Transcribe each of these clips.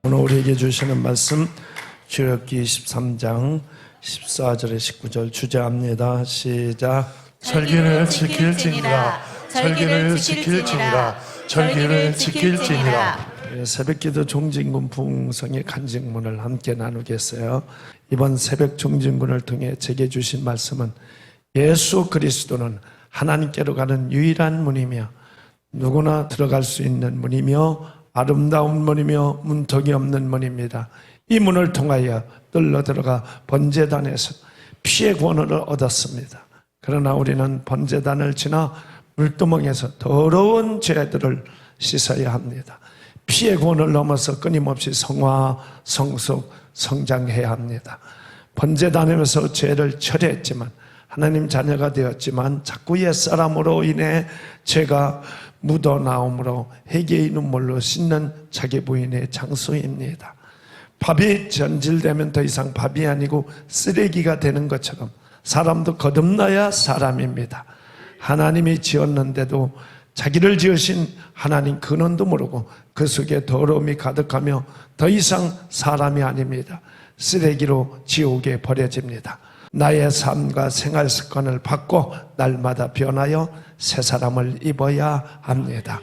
오늘 우리에게 주시는 말씀 출애굽기 23장 14절에 19절 주제합니다. 시작. 절기를 지킬지니라. 절기를 지킬지니라. 절기를 지킬지니라. 새벽기도 종진군 부흥성의 간증문을 함께 나누겠어요. 이번 새벽 종진군을 통해 제게 주신 말씀은 예수 그리스도는 하나님께로 가는 유일한 문이며 누구나 들어갈 수 있는 문이며 아름다운 문이며 문턱이 없는 문입니다. 이 문을 통하여 뚫려 들어가 번제단에서 피의 구원을 얻었습니다. 그러나 우리는 번제단을 지나 물두멍에서 더러운 죄들을 씻어야 합니다. 피의 구원을 넘어서 끊임없이 성화, 성숙, 성장해야 합니다. 번제단에서 죄를 철회했지만 하나님 자녀가 되었지만 자꾸 옛사람으로 인해 죄가 묻어나옴으로 회개의 눈물로 씻는 자기 부인의 장소입니다. 밥이 전질되면 더 이상 밥이 아니고 쓰레기가 되는 것처럼 사람도 거듭나야 사람입니다. 하나님이 지었는데도 자기를 지으신 하나님 근원도 모르고 그 속에 더러움이 가득하며 더 이상 사람이 아닙니다. 쓰레기로 지옥에 버려집니다. 나의 삶과 생활 습관을 바꿔 날마다 변하여 새 사람을 입어야 합니다.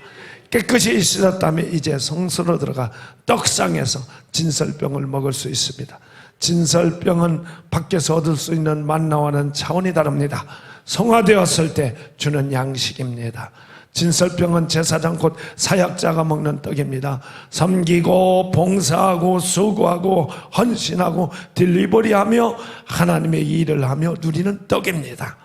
깨끗이 씻었다면 이제 성소로 들어가 떡상에서 진설병을 먹을 수 있습니다. 진설병은 밖에서 얻을 수 있는 만나와는 차원이 다릅니다. 성화되었을 때 주는 양식입니다. 진설병은 제사장 곧 사역자가 먹는 떡입니다. 섬기고 봉사하고 수고하고 헌신하고 딜리버리하며 하나님의 일을 하며 누리는 떡입니다.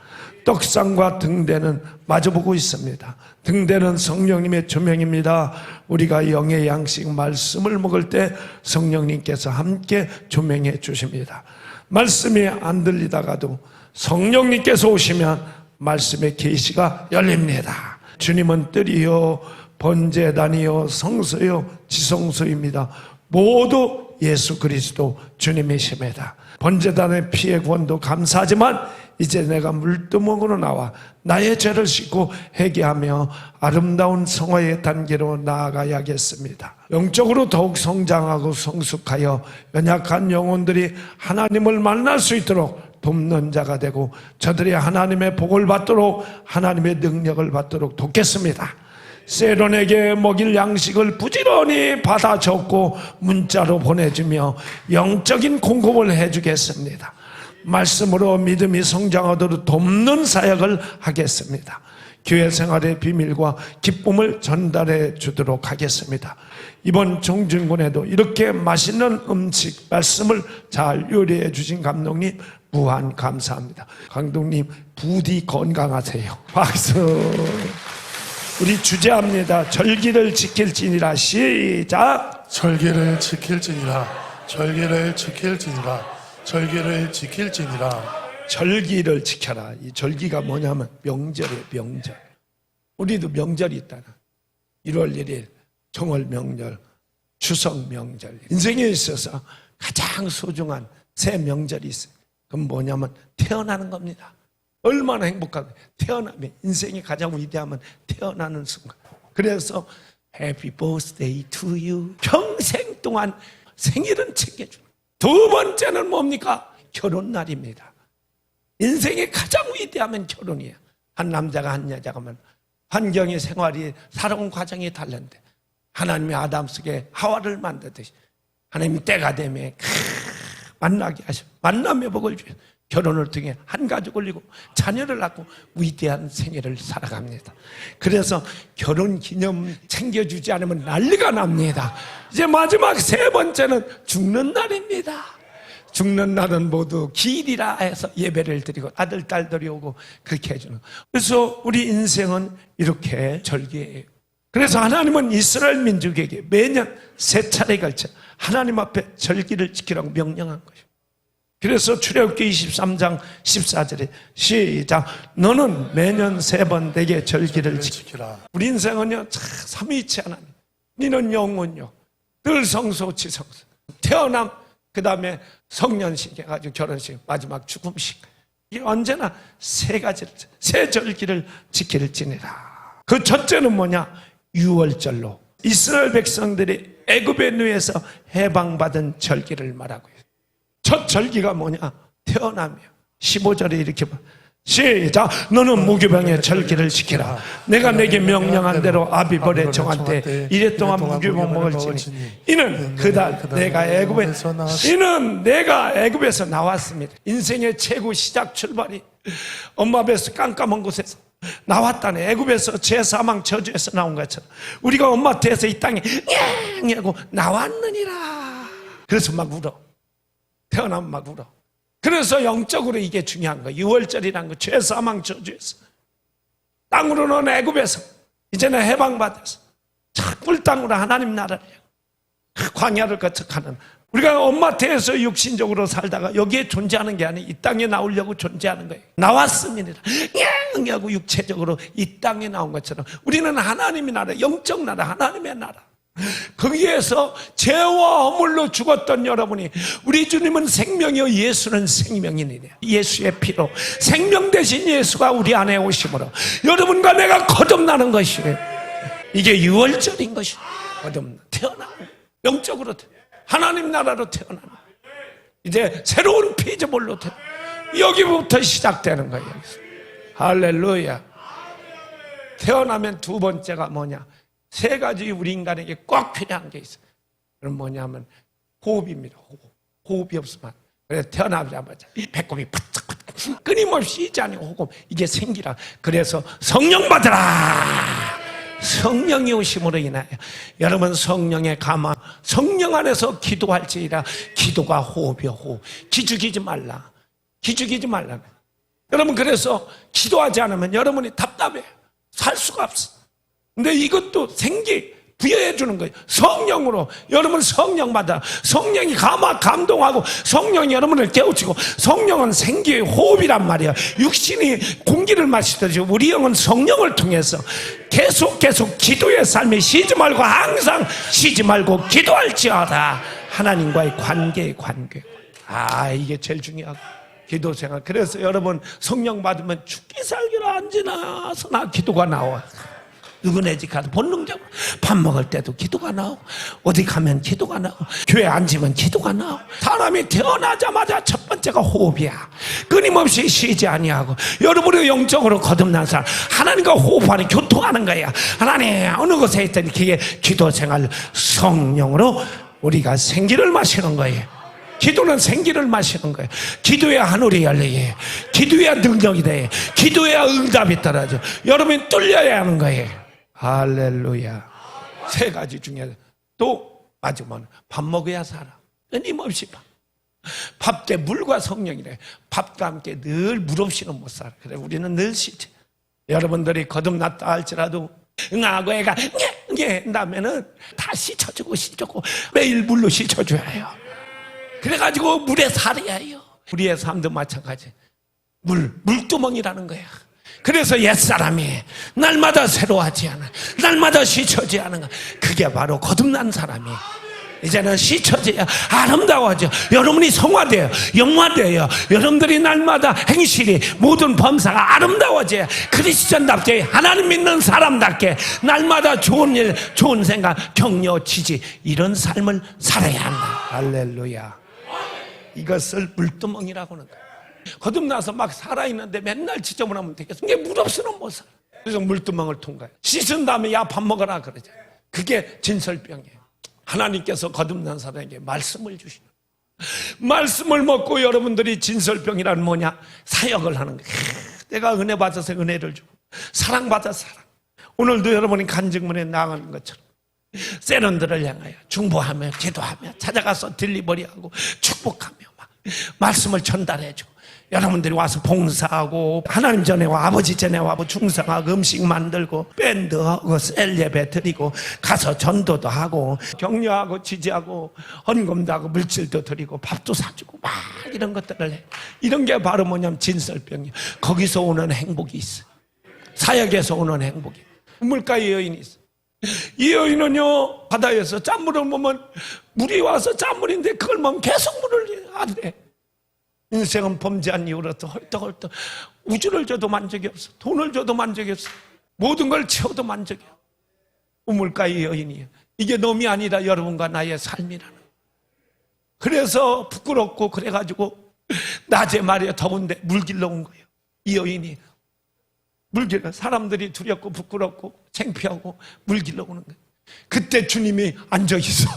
떡상과 등대는 마주보고 있습니다. 등대는 성령님의 조명입니다. 우리가 영의 양식 말씀을 먹을 때 성령님께서 함께 조명해 주십니다. 말씀이 안 들리다가도 성령님께서 오시면 말씀의 계시가 열립니다. 주님은 뜰이요 번제단이요 성소요 지성소입니다. 모두 예수 그리스도 주님이십니다. 번제단의 피의 구원도 감사하지만 이제 내가 물두멍으로 나와 나의 죄를 씻고 회개하며 아름다운 성화의 단계로 나아가야겠습니다. 영적으로 더욱 성장하고 성숙하여 연약한 영혼들이 하나님을 만날 수 있도록 돕는 자가 되고 저들이 하나님의 복을 받도록 하나님의 능력을 받도록 돕겠습니다. 세론에게 먹일 양식을 부지런히 받아 적고 문자로 보내주며 영적인 공급을 해주겠습니다. 말씀으로 믿음이 성장하도록 돕는 사역을 하겠습니다. 교회 생활의 비밀과 기쁨을 전달해 주도록 하겠습니다. 이번 종진군에도 이렇게 맛있는 음식 말씀을 잘 요리해 주신 감독님 무한 감사합니다. 감독님 부디 건강하세요. 박수. 우리 주제합니다. 절기를 지킬지니라. 시작. 절기를 지킬지니라. 절기를 지킬지니라. 절기를 지킬지니라. 절기를 지켜라. 이 절기가 뭐냐면 명절이에요. 명절. 우리도 명절이 있다나 1월 1일 정월 명절, 추석 명절. 인생에 있어서 가장 소중한 새 명절이 있어요. 그건 뭐냐면 태어나는 겁니다. 얼마나 행복하게 태어나면 인생이 가장 위대하면 태어나는 순간. 그래서 Happy birthday to you. 평생 동안 생일은 챙겨주는. 두 번째는 뭡니까? 결혼날입니다. 인생이 가장 위대하면 결혼이에요. 한 남자가 한 여자가 하면 환경이 생활이 살아온 과정이 다른데 하나님이 아담 속에 하와를 만들듯이 하나님이 때가 되면 만나게 하셔. 만남의 복을 주셔. 결혼을 통해 한 가족을 이루고 자녀를 낳고 위대한 생애를 살아갑니다. 그래서 결혼 기념 챙겨주지 않으면 난리가 납니다. 이제 마지막 세 번째는 죽는 날입니다. 죽는 날은 모두 기일이라 해서 예배를 드리고 아들, 딸들이 오고 그렇게 해주는. 그래서 우리 인생은 이렇게 절기예요. 그래서 하나님은 이스라엘 민족에게 매년 세 차례에 걸쳐 하나님 앞에 절기를 지키라고 명령한 것이에요. 그래서 출애굽기 23장 14절에 시작. 너는 매년 세 번 내게 절기를 지키라. 우리 인생은요 참 삼위일체 하나님. 너는 영혼요 늘 성소 지성소 태어남 그 다음에 성년식 해가지고 결혼식 마지막 죽음식. 이게 언제나 세 가지를 세 절기를 지킬지니라. 그 첫째는 뭐냐? 유월절로 이스라엘 백성들이 애굽의 누에서 해방받은 절기를 말하고 있어요. 첫 절기가 뭐냐? 태어나며 15절에 이렇게 봐. 시작. 너는 무교병의 절기를 지키라. 내가 내게 명령한 대로 아비벌의 정한때 이래 동안 무교병 먹을지니 이는 그달 내가 애굽에서 나왔습니다. 인생의 최고 시작 출발이 엄마 뱃속 깜깜한 곳에서 나왔다네. 애굽에서 제사망 저주에서 나온 것처럼 우리가 엄마 태에서 이 땅에 하고 나왔느니라. 그래서 막 울어. 태어나면 막 울어. 그래서 영적으로 이게 중요한 거예요. 6월절이라는 거 죄사망 저주에서 땅으로는 애굽에서 이제는 해방받아서 착불 땅으로 하나님 나라를 광야를 거쳐가는 우리가 엄마 태에서 육신적으로 살다가 여기에 존재하는 게 아니에요. 이 땅에 나오려고 존재하는 거예요. 나왔습니다. 하고 육체적으로 이 땅에 나온 것처럼 우리는 하나님의 나라, 영적 나라, 하나님의 나라. 거기에서 죄와 허물로 죽었던 여러분이 우리 주님은 생명이요 예수는 생명이니라. 예수의 피로 생명 대신 예수가 우리 안에 오심으로 여러분과 내가 거듭나는 것이에요. 이게 유월절인 것이에요. 거듭나 태어나는 영적으로 하나님 나라로 태어나는 이제 새로운 피조물로 여기부터 시작되는 거예요. 할렐루야. 태어나면 두 번째가 뭐냐? 세 가지 우리 인간에게 꼭 필요한 게 있어요. 그럼 뭐냐면 호흡입니다. 호흡이 없으면 그래서 태어나자마자 배꼽이 바짝 끊임없이 쉬지 않고 호흡 이게 생기라. 그래서 성령 받으라. 성령이 오심으로 인하여 여러분 성령의 감화 성령 안에서 기도할지니라. 기도가 호흡이요. 호흡. 기죽이지 말라. 기죽이지 말라. 여러분 그래서 기도하지 않으면 여러분이 답답해요. 살 수가 없어. 근데 이것도 생기 부여해 주는 거예요. 성령으로 여러분 성령 받아. 성령이 감동하고 성령이 여러분을 깨우치고 성령은 생기의 호흡이란 말이야. 육신이 공기를 마시듯이 우리 영은 성령을 통해서 계속 기도의 삶에 쉬지 말고 항상 쉬지 말고 기도할지어다. 하나님과의 관계. 이게 제일 중요하고 기도 생활. 그래서 여러분 성령 받으면 죽기 살기로 안 지나서나 기도가 나와. 누구네 집 가도 본능적으로 밥 먹을 때도 기도가 나오고 어디 가면 기도가 나오고 교회 앉으면 기도가 나오고 사람이 태어나자마자 첫 번째가 호흡이야. 끊임없이 쉬지 아니하고 여러분의 영적으로 거듭난 사람 하나님과 호흡하는 교통하는 거야. 하나님 어느 곳에 있든 그게 기도 생활 성령으로 우리가 생기를 마시는 거예요. 기도는 생기를 마시는 거예요. 기도해야 하늘이 열려요. 기도해야 능력이 돼. 기도해야 응답이 떨어져. 여러분이 뚫려야 하는 거예요. 할렐루야. 세 가지 중에 또 마지막은 밥 먹어야 살아. 끊임없이 밥 때 물과 성령이래. 밥과 함께 늘 물 없이는 못 살아. 그래 우리는 늘 쉬지. 여러분들이 거듭났다 할지라도 응하고 애가 한다면은 다 씻어주고 매일 물로 씻어줘야 해요. 그래가지고 물에 살아야 해요. 우리의 삶도 마찬가지. 물두멍이라는 거야. 그래서 옛사람이 날마다 새로워하지 않아. 날마다 씻어지 않은 거. 그게 바로 거듭난 사람이. 이제는 씻어져야 아름다워져. 여러분이 성화돼요. 영화돼요. 여러분들이 날마다 행실이 모든 범사가 아름다워져야 크리스천답게 하나님 믿는 사람답게 날마다 좋은 일, 좋은 생각, 격려, 지지 이런 삶을 살아야 한다. 할렐루야. 이것을 물두멍이라고 하는 거예요. 거듭나서 막 살아있는데 맨날 지저분하면 되겠어. 이게 물 없이는 못 살아. 그래서 물두멍을 통과해. 씻은 다음에 야 밥 먹어라 그러죠. 그게 진설병이에요. 하나님께서 거듭난 사람에게 말씀을 주시는 말씀을 먹고 여러분들이 진설병이란 뭐냐? 사역을 하는 거예요. 내가 은혜 받아서 은혜를 주고 사랑받아서 사랑. 오늘도 여러분이 간증문에 나가는 것처럼 세련들을 향하여 중보하며 기도하며 찾아가서 딜리버리하고 축복하며 막 말씀을 전달해주고 여러분들이 와서 봉사하고 하나님 전에 와 아버지 전에 와 충성하고 음식 만들고 밴드하고 셀 예배 드리고 가서 전도도 하고 격려하고 지지하고 헌금도 하고 물질도 드리고 밥도 사주고 막 이런 것들을 해. 이런 게 바로 뭐냐면 진설병이에요. 거기서 오는 행복이 있어요. 사역에서 오는 행복이. 우물가에 여인이 있어. 이 여인은요 바다에서 짠물을 보면 물이 와서 짠물인데 그걸 먹으면 계속 물을 안 돼. 인생은 범죄한 이후로부터 헐떡헐떡 우주를 줘도 만족이 없어. 돈을 줘도 만족이 없어. 모든 걸 채워도 만족이 없어. 우물가의 여인이에요. 이게 놈이 아니라 여러분과 나의 삶이라는 거예요. 그래서 부끄럽고 그래가지고 낮에 말이야 더운데 물 길러 온 거예요. 이 여인이 물 길러, 사람들이 두렵고 부끄럽고 창피하고 물 길러 오는 거예요. 그때 주님이 앉아 있어.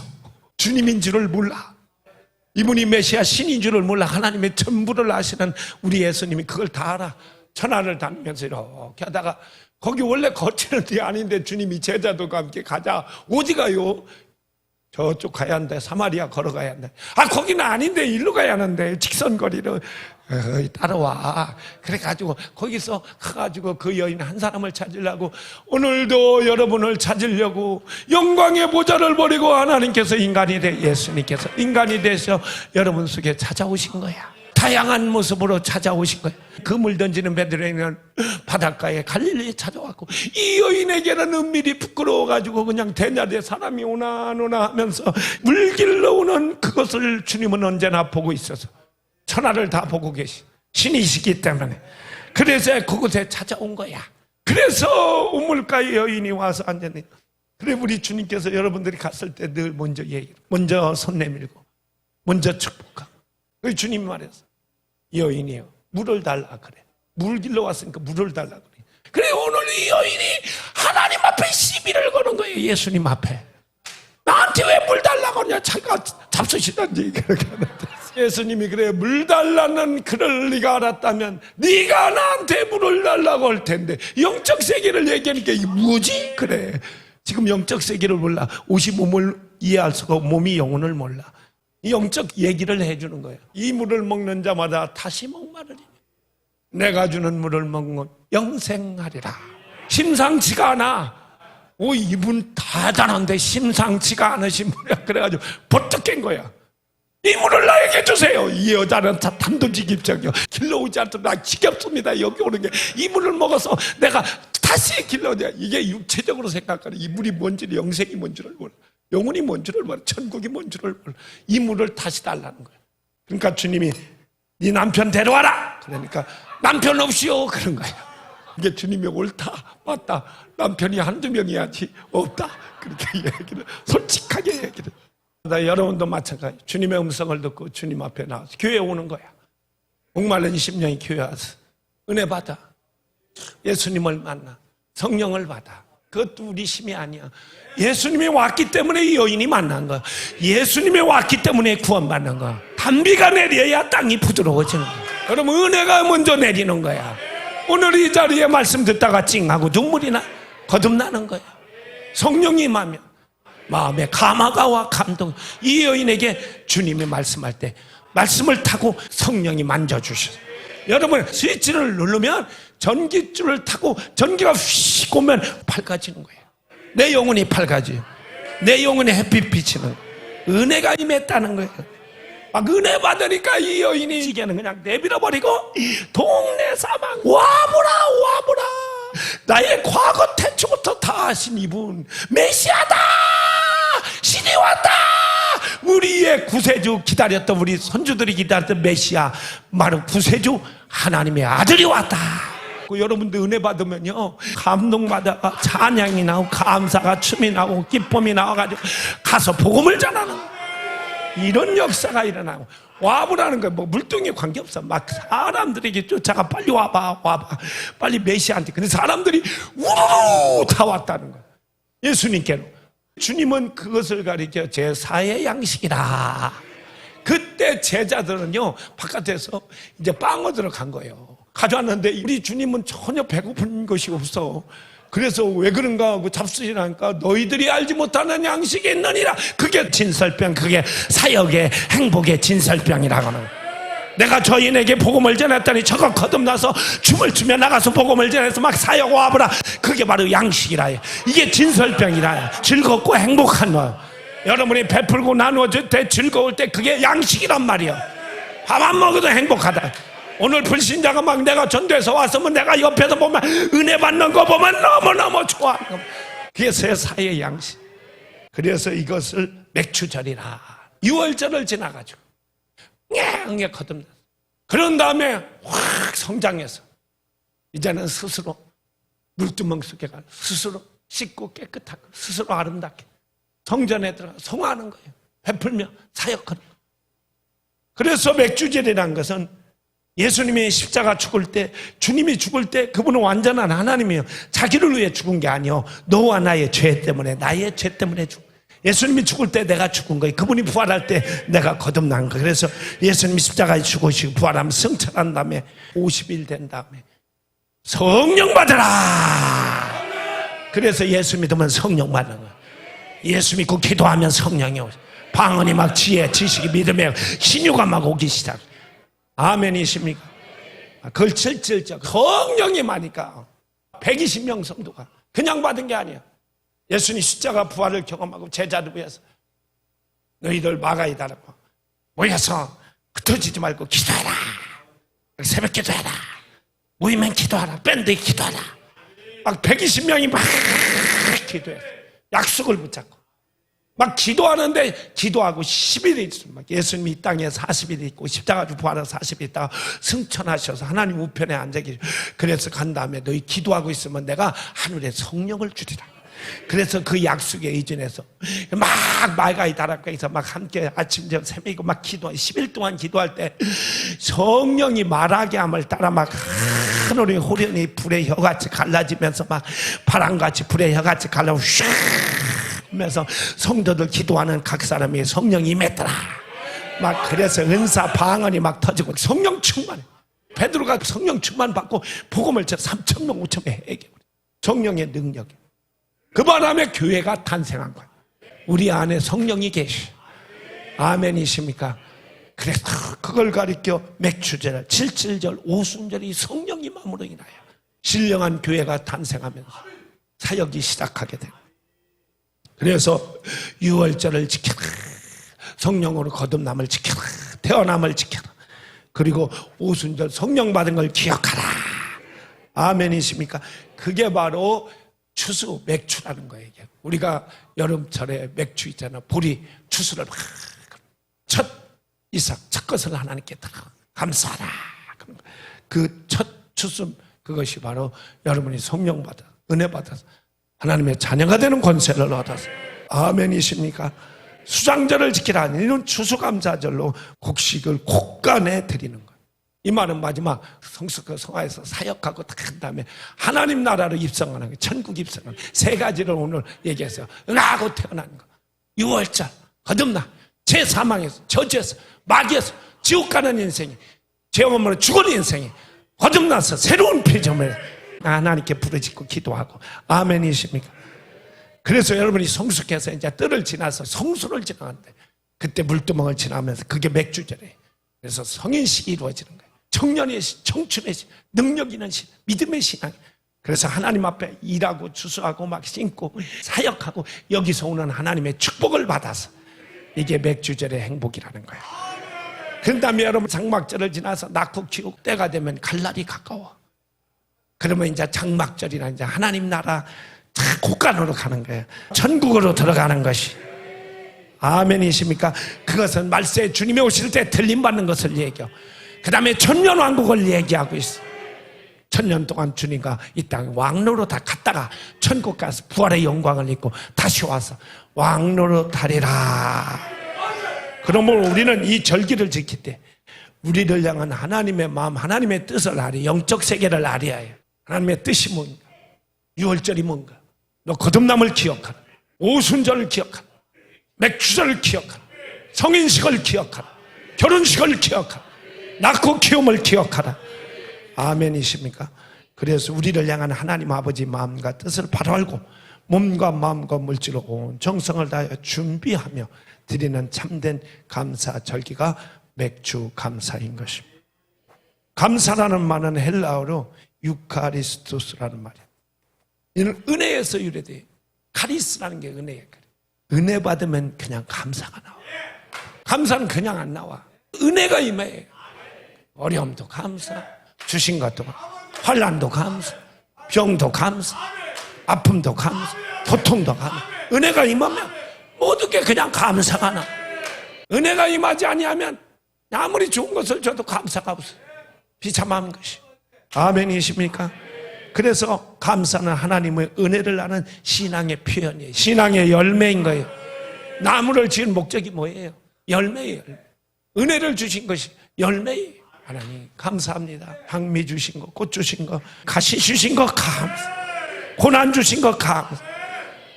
주님인 줄을 몰라. 이분이 메시아 신인 줄을 몰라. 하나님의 전부를 아시는 우리 예수님이 그걸 다 알아. 천하를 다니면서 이렇게 하다가 거기 원래 거치는 데 아닌데 주님이 제자들과 함께 가자. 어디 가요? 저쪽 가야 한대. 사마리아 걸어가야 한대. 아, 거기는 아닌데 일로 가야 하는데 직선거리로. 따라와. 그래가지고 거기서 가가지고 그 여인 한 사람을 찾으려고, 오늘도 여러분을 찾으려고 영광의 보좌를 버리고 하나님께서 인간이 돼, 예수님께서 인간이 돼서 여러분 속에 찾아오신 거야. 다양한 모습으로 찾아오신 거예요. 그물 던지는 베드레는 바닷가에 갈릴리에 찾아왔고, 이 여인에게는 은밀히 부끄러워가지고 그냥 대낮에 사람이 오나 하면서 물 길러 오는 그것을 주님은 언제나 보고 있어서 천하를 다 보고 계신 신이시기 때문에 그래서 그곳에 찾아온 거야. 그래서 우물가에 여인이 와서 앉았네. 그래 우리 주님께서 여러분들이 갔을 때 늘 먼저 얘기를, 먼저 손 내밀고 먼저 축복하고. 그 주님 말했어. 여인이요, 물을 달라 그래. 물 길러 왔으니까 물을 달라 그래. 그래 오늘 이 여인이 하나님 앞에 시비를 거는 거예요. 예수님 앞에. 나한테 왜 물 달라고 하냐. 자기가 잡수시던지 그렇게 하는데 예수님이 그래, 물 달라는 그럴 리가 알았다면 네가 나한테 물을 달라고 할 텐데. 영적 세계를 얘기하니까 이게 뭐지? 그래, 지금 영적 세계를 몰라. 옷이 몸을 이해할 수가 없고 몸이 영혼을 몰라. 이 영적 얘기를 해주는 거예요. 이 물을 먹는 자마다 다시 목마르리니 내가 주는 물을 먹으면 영생하리라. 심상치가 않아. 오, 이분 대단한데 심상치가 않으신 분이야. 그래가지고 버뜩 깬 거야. 이 물을 나에게 주세요. 이 여자는 다 단도직입적이요. 길러오지 않도록 나 지겹습니다. 여기 오는 게. 이 물을 먹어서 내가 다시 길러야. 이게 육체적으로 생각하는 이 물이 뭔지를, 영생이 뭔지를 몰라. 영혼이 뭔지를 몰라. 천국이 뭔지를 몰라. 이 물을 다시 달라는 거야. 그러니까 주님이 네 남편 데려와라. 그러니까 남편 없이요. 그런 거야. 이게 주님이 옳다, 맞다. 남편이 한두 명이야지 없다. 그렇게 얘기를 솔직하게 얘기를. 여러분도 마찬가지. 주님의 음성을 듣고 주님 앞에 나와서 교회에 오는 거야. 목마른 심령이 교회 와서 은혜 받아. 예수님을 만나. 성령을 받아. 그것도 우리 힘이 아니야. 예수님이 왔기 때문에 이 여인이 만난 거야. 예수님이 왔기 때문에 구원받는 거야. 단비가 내려야 땅이 부드러워지는 거야. 여러분, 은혜가 먼저 내리는 거야. 오늘 이 자리에 말씀 듣다가 찡하고 눈물이 나, 거듭나는 거야. 성령이 임하면 마음에 감화가 감동. 이 여인에게 주님이 말씀할 때 말씀을 타고 성령이 만져주셔서, 여러분 스위치를 누르면 전기줄을 타고 전기가 휙 오면 밝아지는 거예요. 내 영혼이 밝아져요. 내 영혼에 햇빛 비치는 거예요. 은혜가 임했다는 거예요. 막 은혜 받으니까 이 여인이 지게는 그냥 내밀어버리고 동네 사방 와보라. 나의 과거 태초부터 다 아신 이분 메시아다. 신이 왔다. 우리의 구세주 기다렸던, 우리 선주들이 기다렸던 메시아, 바로 구세주 하나님의 아들이 왔다. 여러분들 은혜 받으면요, 감동받아가 찬양이 나오고 감사가 춤이 나오고 기쁨이 나와가지고 가서 복음을 전하는 이런 역사가 일어나고, 와보라는 거야. 뭐 물뚱이 관계없어. 막 사람들에게 쫓아가 빨리 와봐 빨리 메시아한테. 근데 사람들이 우르르 다 왔다는 거야. 예수님께로. 주님은 그것을 가리켜 제사의 양식이라. 그때 제자들은요 바깥에서 이제 빵 얻으러 간 거예요. 가져왔는데 우리 주님은 전혀 배고픈 것이 없어. 그래서 왜 그런가 하고 잡수시라니까, 너희들이 알지 못하는 양식이 있느니라. 그게 진설병, 그게 사역의 행복의 진설병이라고 하는 거예요. 내가 저인에게 복음을 전했더니 저거 거듭나서 춤을 추며 나가서 복음을 전해서 막 사역 와보라. 그게 바로 양식이라. 이게 진설병이라. 즐겁고 행복한 거. 여러분이 베풀고 나누어줄 때, 즐거울 때, 그게 양식이란 말이야. 밥 안 먹어도 행복하다. 오늘 불신자가 막 내가 전도해서 왔으면 내가 옆에서 보면 은혜 받는 거 보면 너무너무 좋아하는 거. 그게 세사의 양식. 그래서 이것을 맥추절이라. 6월절을 지나가지고 냥냥 거듭났어. 그런 다음에 확 성장해서 이제는 스스로 물두멍 속에 가 스스로 씻고 깨끗하고 스스로 아름답게 성전에 들어가 송하는 거예요. 베풀며 사역하는 거예요. 그래서 맥주제라는 것은 예수님이 십자가 죽을 때, 주님이 죽을 때 그분은 완전한 하나님이에요. 자기를 위해 죽은 게 아니요, 너와 나의 죄 때문에, 나의 죄 때문에 예수님이 죽을 때 내가 죽은 거예요. 그분이 부활할 때 내가 거듭난 거예요. 그래서 예수님이 십자가에 죽으시고 부활하면 승천한 다음에 50일 된 다음에 성령 받으라. 그래서 예수 믿으면 성령 받는 거예요. 예수 믿고 기도하면 성령이 오죠. 방언이 막 지혜, 지식이, 믿음에 신유가 막 오기 시작. 아멘이십니까? 그걸 질질적 성령이 많으니까 120명 성도가 그냥 받은 게 아니야. 예수님 십자가 부활을 경험하고 제자들 위해서 너희들 마가이다라고 모여서 흩어지지 말고 기도해라. 새벽 기도해라. 모이면 기도하라. 밴드에 기도하라. 막 120명이 막 기도해서 약속을 붙잡고 막 기도하는데 기도하고 10일이 있어요. 막 예수님이 이 땅에 40일 있고 십자가로 부활해서 40일 있다가 승천하셔서 하나님 우편에 앉아 계시고 그래서 간 다음에 너희 기도하고 있으면 내가 하늘에 성령을 주리라. 그래서 그 약속에 의존해서 막 마가이 다락방에서 막 함께 아침 저녁 새벽이고 막 기도해 10일 동안 기도할 때 성령이 말하게 함을 따라 막 하늘의 호련히 불의 혀같이 갈라지면서 막 바람같이 불의 혀같이 갈라고 슉 하면서 성도들 기도하는 각 사람이 성령이 임했더라. 막 그래서 은사 방언이 막 터지고 성령 충만. 베드로가 성령 충만 받고 복음을 3,000명 5,000명 해결. 성령의 능력이. 그 바람에 교회가 탄생한 거예요. 우리 안에 성령이 계시. 아멘이십니까? 그래서 그걸 가리켜 맥주절, 칠칠절, 오순절이 성령이 마음으로 인하여 신령한 교회가 탄생하면서 사역이 시작하게 됩니다. 그래서 유월절을 지켜라. 성령으로 거듭남을 지켜라. 태어남을 지켜라. 그리고 오순절 성령 받은 걸 기억하라. 아멘이십니까? 그게 바로 추수 맥주라는 거예요. 우리가 여름철에 맥주 있잖아. 보리 추수를 막 첫 이삭 첫 것을 하나님께 다 감사하라. 그 첫 추수 그것이 바로 여러분이 성령 받아 은혜 받아서 하나님의 자녀가 되는 권세를 얻어서 아멘이십니까? 수장절을 지키라. 이는 추수감사절로 곡식을 곡간에 드리는 거예요. 이 말은 마지막 성숙 성화에서 사역하고 딱 한 다음에 하나님 나라로 입성하는 거예요. 천국 입성하는 거예요. 세 가지를 오늘 얘기했어요. 응하고 태어나는 거, 유월절, 거듭나, 죄사망에서, 저주에서, 마귀에서 지옥 가는 인생이, 죄 없는 죽은 인생이 거듭나서 새로운 피조물 하나님께 부르짖고 기도하고 아멘이십니까? 그래서 여러분이 성숙해서 이제 뜰을 지나서 성수를 지나는데 그때 물두멍을 지나면서 그게 맥주절이에요. 그래서 성인식이 이루어지는 거예요. 청년의 시, 청춘의 시, 능력 있는 시, 믿음의 신앙. 그래서 하나님 앞에 일하고 주수하고 막 심고 사역하고 여기서 오는 하나님의 축복을 받아서 이게 맥주절의 행복이라는 거예요. 그 다음에 여러분 장막절을 지나서 낳고 키우고 때가 되면 갈 날이 가까워. 그러면 이제 장막절이나 이제 하나님 나라 곳간으로 가는 거예요. 천국으로 들어가는 것이. 아멘이십니까? 그것은 말세 주님이 오실 때 들림받는 것을 얘기하고 그 다음에 천년왕국을 얘기하고 있어. 천년 동안 주님과 이 땅 왕로로 다 갔다가 천국 가서 부활의 영광을 입고 다시 와서 왕로로 타리라. 그러므로 우리는 이 절기를 지킬 때 우리를 향한 하나님의 마음, 하나님의 뜻을 알아야, 영적 세계를 알아야 해요. 하나님의 뜻이 뭔가, 유월절이 뭔가, 너 거듭남을 기억하라, 오순절을 기억하라, 맥주절을 기억하라, 성인식을 기억하라, 결혼식을 기억하라, 낳고 키움을 기억하라. 아멘이십니까? 그래서 우리를 향한 하나님 아버지 마음과 뜻을 바로 알고 몸과 마음과 물질로 온 정성을 다하여 준비하며 드리는 참된 감사 절기가 맥주 감사인 것입니다. 감사라는 말은 헬라어로 유카리스토스라는 말이에요. 이는 은혜에서 유래돼요. 카리스라는 게 은혜예요. 은혜 받으면 그냥 감사가 나와. 감사는 그냥 안 나와. 은혜가 임해요. 어려움도 감사, 주신 것도 환난도 감사, 병도 감사, 아픔도 감사, 고통도 감사. 은혜가 임하면 모든 게 그냥 감사가 나. 은혜가 임하지 아니하면 아무리 좋은 것을 줘도 감사가 없어요. 비참한 것이. 아멘이십니까? 그래서 감사는 하나님의 은혜를 아는 신앙의 표현이에요. 신앙의 열매인 거예요. 나무를 지은 목적이 뭐예요? 열매예요. 은혜를 주신 것이 열매예요. 하나님 감사합니다. 장미 주신 거, 꽃 주신 거, 가시 주신 거 감사. 고난 주신 거 감사.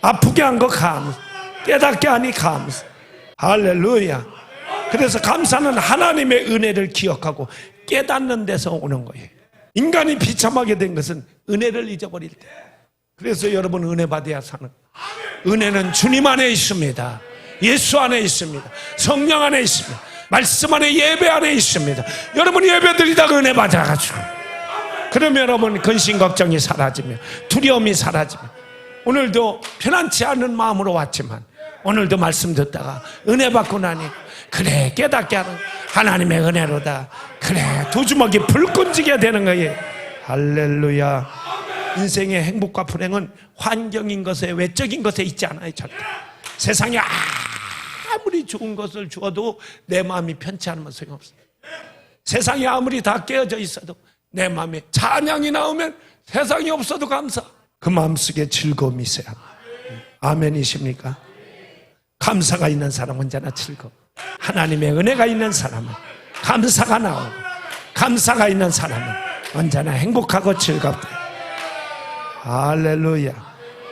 아프게 한 거 감사. 깨닫게 하니 감사. 할렐루야. 그래서 감사는 하나님의 은혜를 기억하고 깨닫는 데서 오는 거예요. 인간이 비참하게 된 것은 은혜를 잊어버릴 때. 그래서 여러분 은혜 받아야 사는 거예요. 은혜는 주님 안에 있습니다. 예수 안에 있습니다. 성령 안에 있습니다. 말씀 안에, 예배 안에 있습니다. 여러분 예배 드리다가 은혜 받아가지고, 그러면 여러분 근심 걱정이 사라지며 두려움이 사라지며, 오늘도 편안치 않은 마음으로 왔지만 오늘도 말씀 듣다가 은혜 받고 나니 그래 깨닫게 하는 하나님의 은혜로다. 그래 두 주먹이 불 끈지게 되는 거예요. 할렐루야. 인생의 행복과 불행은 환경인 것에, 외적인 것에 있지 않아요. 절대. 세상에 아무리 좋은 것을 주어도 내 마음이 편치 않으면 소용없어요. 세상이 아무리 다 깨어져 있어도 내 마음에 찬양이 나오면 세상이 없어도 감사. 그 마음속에 즐거움이 있어야 합니다. 아멘이십니까? 감사가 있는 사람은 언제나 즐거워. 하나님의 은혜가 있는 사람은 감사가 나오고, 감사가 있는 사람은 언제나 행복하고 즐겁다. 할렐루야.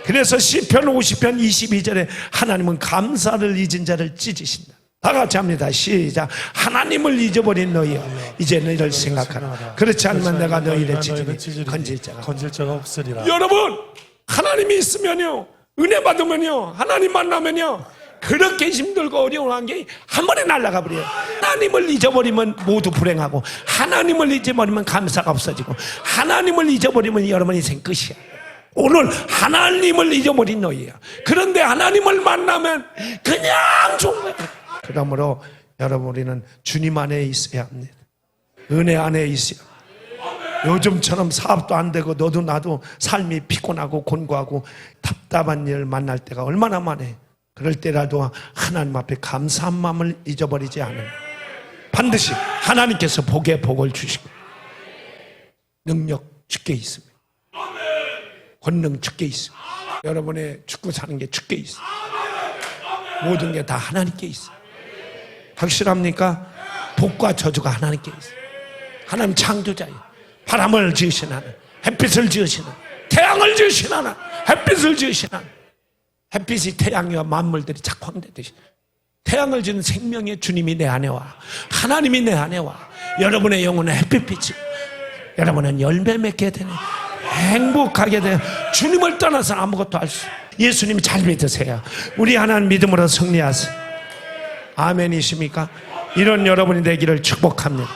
그래서 시편 50편 22절에 하나님은 감사를 잊은 자를 찢으신다. 다 같이 합니다. 시작. 하나님을 잊어버린 너희여, 이제 너희를 생각하라. 그렇지 않으면 내가 너희를 찢으니 건질 자가 없으리라. 여러분 하나님이 있으면요, 은혜 받으면요, 하나님 만나면요, 그렇게 힘들고 어려운 환경이 한 번에 날아가 버려요. 하나님을 잊어버리면 모두 불행하고, 하나님을 잊어버리면 감사가 없어지고, 하나님을 잊어버리면 여러분 인생 끝이야. 오늘 하나님을 잊어버린 너희야. 그런데 하나님을 만나면 그냥 좋은 거야. 그러므로 여러분 우리는 주님 안에 있어야 합니다. 은혜 안에 있어야 합니다. 요즘처럼 사업도 안 되고 너도 나도 삶이 피곤하고 곤고하고 답답한 일 만날 때가 얼마나 많아요. 그럴 때라도 하나님 앞에 감사한 마음을 잊어버리지 않으면 반드시 하나님께서 복에 복을 주시고 능력 주께 있습니다. 권능 주께 있습니다. 여러분의 죽고 사는 게 주께 있습니다. 모든 게 다 하나님께 있습니다. 확실합니까? 복과 저주가 하나님께 있습니다. 하나님 창조자예요. 바람을 지으신 하나님, 햇빛을 지으신 하나님, 태양을 지으신 하나님, 햇빛을 지으신 하나님. 햇빛이 태양이와 만물들이 작황되듯이 태양을 지은 생명의 주님이 내 안에 와, 하나님이 내 안에 와. 여러분의 영혼은 햇빛빛이, 여러분은 열매 맺게 되네, 행복하게 돼. 주님을 떠나서 아무것도 할 수. 예수님 잘 믿으세요. 우리 하나님 믿음으로 승리하세요. 아멘이십니까? 이런 여러분이 되기를 축복합니다.